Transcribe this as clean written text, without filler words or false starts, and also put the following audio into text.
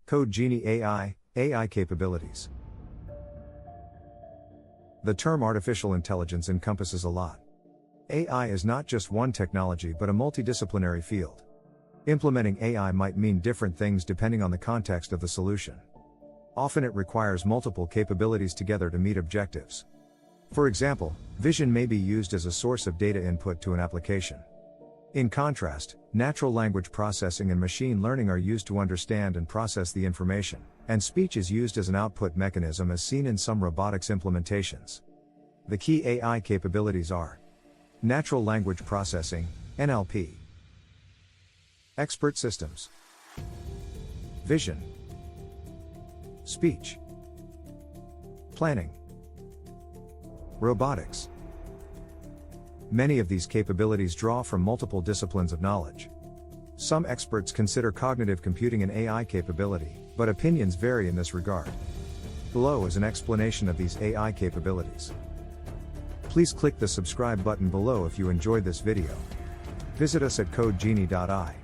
code-genie.ai, AI capabilities. The term artificial intelligence encompasses a lot. AI is not just one technology but a multidisciplinary field. Implementing AI might mean different things depending on the context of the solution. Often it requires multiple capabilities together to meet objectives. For example, vision may be used as a source of data input to an application. In contrast, natural language processing and machine learning are used to understand and process the information, and speech is used as an output mechanism as seen in some robotics implementations. The key AI capabilities are natural language processing, NLP, expert systems, vision, speech, planning, robotics. Many of these capabilities draw from multiple disciplines of knowledge. Some experts consider cognitive computing an AI capability, but opinions vary in this regard. Below is an explanation of these AI capabilities. Please click the subscribe button below if you enjoyed this video. Visit us at code-genie.ai.